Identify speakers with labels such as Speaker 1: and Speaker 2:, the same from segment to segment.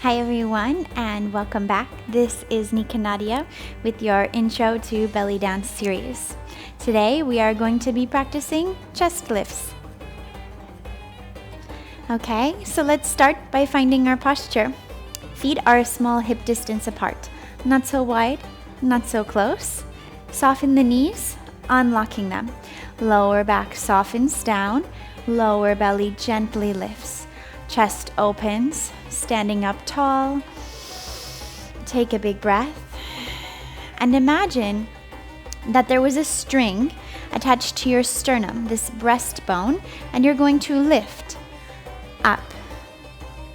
Speaker 1: Hi everyone and welcome back. This is Nikka with your intro to belly dance series. Today we are going to be practicing chest lifts. Okay, so let's start by finding our posture. Feet are a small hip distance apart, not so wide, not so close. Soften the knees, unlocking them. Lower back softens down, lower belly gently lifts. Chest opens, standing up tall. Take a big breath and imagine that there was a string attached to your sternum, this breastbone, and you're going to lift up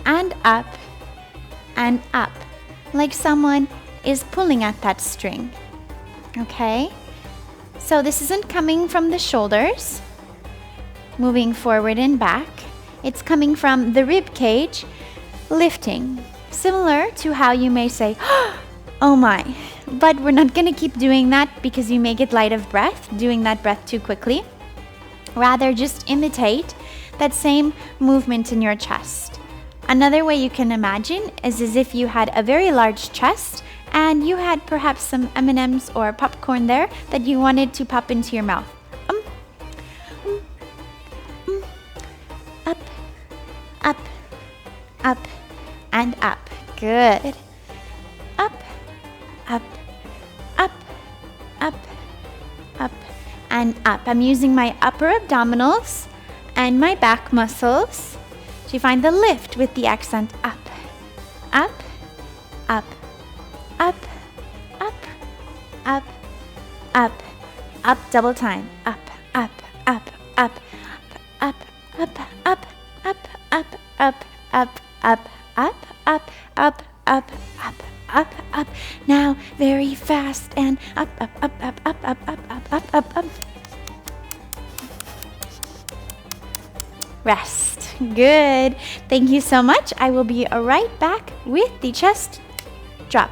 Speaker 1: and up and up, like someone is pulling at that string. Okay? So this isn't coming from the shoulders, moving forward and back. It's coming from the rib cage, lifting, similar to how you may say, oh my, but we're not gonna keep doing that because you may get light of breath, doing that breath too quickly. Rather, just imitate that same movement in your chest. Another way you can imagine is as if you had a very large chest and you had perhaps some M&Ms or popcorn there that you wanted to pop into your mouth. Up, up, up, and up. Good. Up, up, up, up, up, and up. I'm using my upper abdominals and my back muscles to find the lift with the accent up, up, up, up, up, up, up, up, double time. Up, up, up, up, up, up, up, up, up, up, up, up, up, up, up, up, up, up, up. Now very fast and up, up, up, up, up, up, up, up, up, up, up. Rest. Good. Thank you so much. I will be right back with the chest drop.